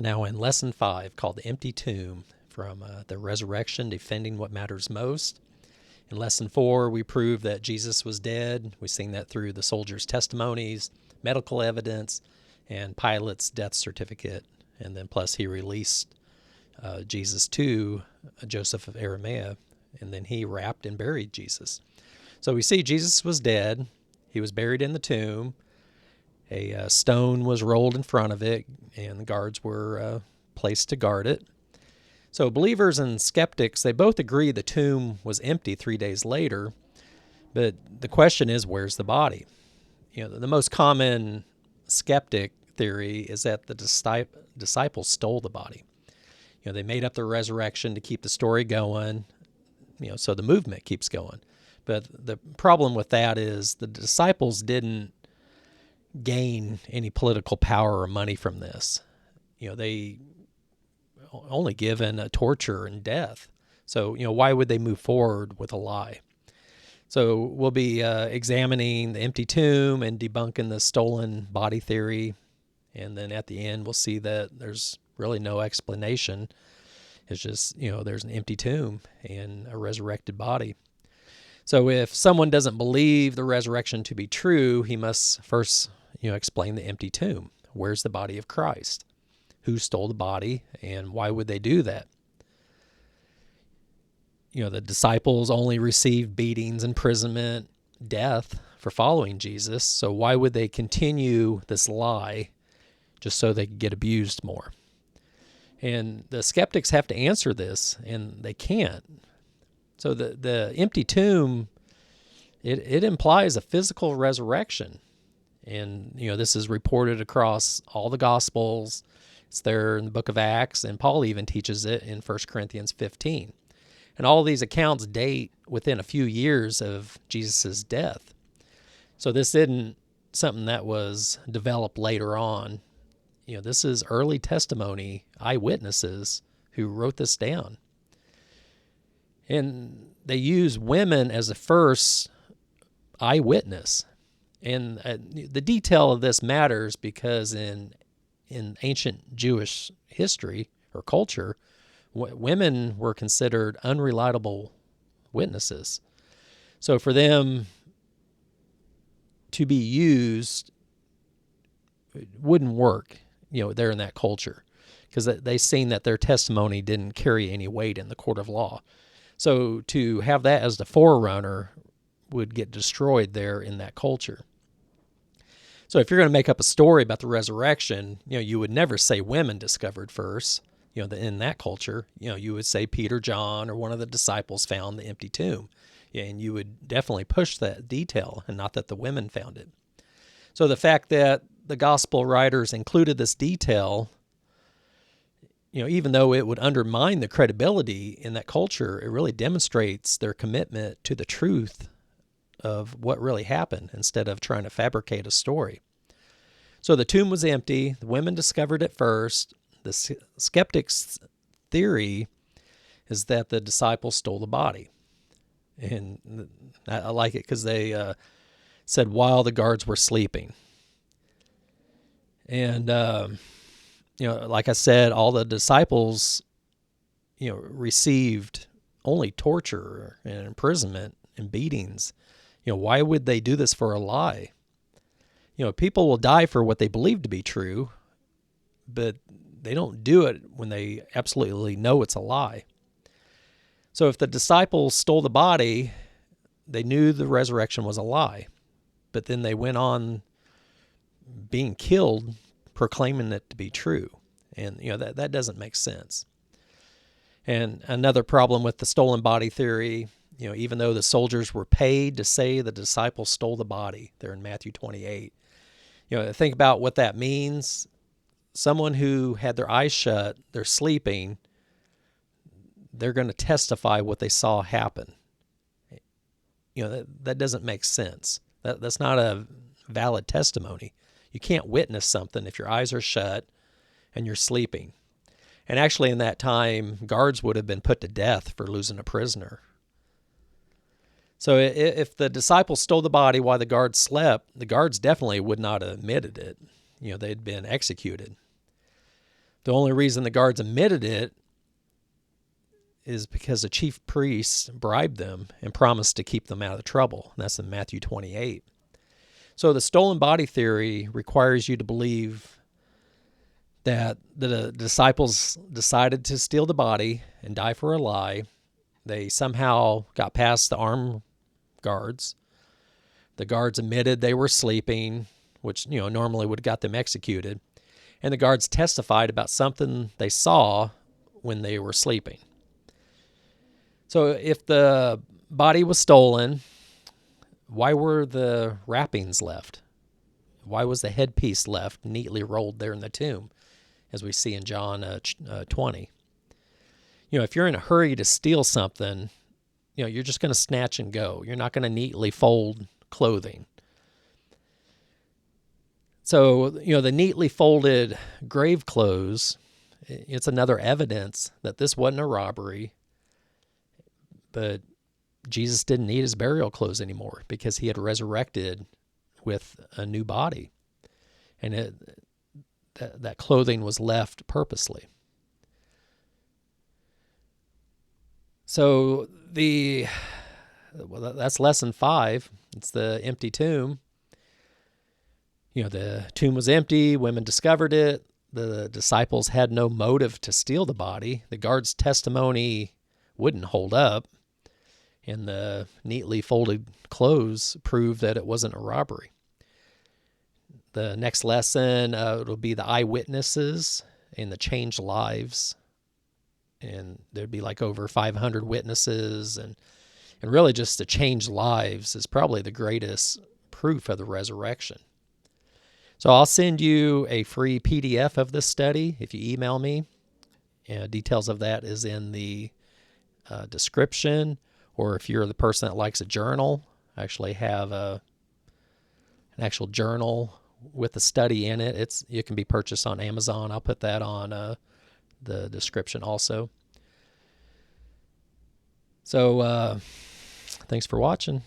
now in Lesson 5 called The Empty Tomb, from the Resurrection, Defending What Matters Most. In Lesson 4, we proved that Jesus was dead. We've seen that through the soldiers' testimonies, medical evidence, and Pilate's death certificate. And then plus he released Jesus to Joseph of Arimathea, and then he wrapped and buried Jesus. So we see Jesus was dead. He was buried in the tomb. A stone was rolled in front of it, and the guards were placed to guard it. So believers and skeptics, they both agree the tomb was empty 3 days later, but the question is, where's the body? The most common skeptic theory is that the disciples stole the body. They made up the resurrection to keep the story going, so the movement keeps going. But the problem with that is the disciples didn't gain any political power or money from this. They only given torture and death. So, why would they move forward with a lie? So we'll be examining the empty tomb and debunking the stolen body theory. And then at the end, we'll see that there's really no explanation. It's just, there's an empty tomb and a resurrected body. So if someone doesn't believe the resurrection to be true, he must first, explain the empty tomb. Where's the body of Christ? Who stole the body, and why would they do that? The disciples only received beatings, imprisonment, death for following Jesus. So why would they continue this lie just so they could get abused more? And the skeptics have to answer this, and they can't. So the empty tomb, it implies a physical resurrection. And, this is reported across all the Gospels. It's there in the book of Acts, and Paul even teaches it in 1 Corinthians 15. And all these accounts date within a few years of Jesus' death. So this isn't something that was developed later on. This is early testimony, eyewitnesses who wrote this down. And they use women as the first eyewitness. And the detail of this matters because in ancient Jewish history or culture, women were considered unreliable witnesses. So for them to be used, it wouldn't work, there in that culture, because they seen that their testimony didn't carry any weight in the court of law. So to have that as the forerunner would get destroyed there in that culture. So if you're going to make up a story about the resurrection, you would never say women discovered first. In that culture, you would say Peter, John, or one of the disciples found the empty tomb. And you would definitely push that detail, and not that the women found it. So the fact that the gospel writers included this detail, even though it would undermine the credibility in that culture, it really demonstrates their commitment to the truth of what really happened instead of trying to fabricate a story. So the tomb was empty. The women discovered it first. The skeptics' theory is that the disciples stole the body. And I like it because they said while the guards were sleeping. And, like I said, all the disciples, received only torture and imprisonment and beatings. Why would they do this for a lie? People will die for what they believe to be true, but they don't do it when they absolutely know it's a lie. So if the disciples stole the body, they knew the resurrection was a lie, but then they went on being killed, proclaiming it to be true. And, that doesn't make sense. And another problem with the stolen body theory, even though the soldiers were paid to say the disciples stole the body, there in Matthew 28. Think about what that means. Someone who had their eyes shut, they're sleeping, they're going to testify what they saw happen. That doesn't make sense. That's not a valid testimony. You can't witness something if your eyes are shut and you're sleeping. And actually in that time, guards would have been put to death for losing a prisoner. So if the disciples stole the body while the guards slept, the guards definitely would not have admitted it. They'd been executed. The only reason the guards admitted it is because the chief priests bribed them and promised to keep them out of trouble. And that's in Matthew 28. So the stolen body theory requires you to believe that the disciples decided to steal the body and die for a lie. They somehow got past the armed guards. The guards admitted they were sleeping, which normally would have got them executed. And the guards testified about something they saw when they were sleeping. So if the body was stolen, why were the wrappings left? Why was the headpiece left neatly rolled there in the tomb, as we see in John 20? If you're in a hurry to steal something, you're just going to snatch and go. You're not going to neatly fold clothing. So, the neatly folded grave clothes, it's another evidence that this wasn't a robbery, but Jesus didn't need his burial clothes anymore because he had resurrected with a new body. And that clothing was left purposely. So that's lesson 5. It's the empty tomb. The tomb was empty. Women discovered it. The disciples had no motive to steal the body. The guard's testimony wouldn't hold up. And the neatly folded clothes proved that it wasn't a robbery. The next lesson, it'll be the eyewitnesses and the changed lives. And there'd be like over 500 witnesses. And really just the changed lives is probably the greatest proof of the resurrection. So I'll send you a free PDF of this study if you email me. Details of that is in the description. Or if you're the person that likes a journal, I actually have an actual journal with a study in it. It can be purchased on Amazon. I'll put that on the description also. So thanks for watching.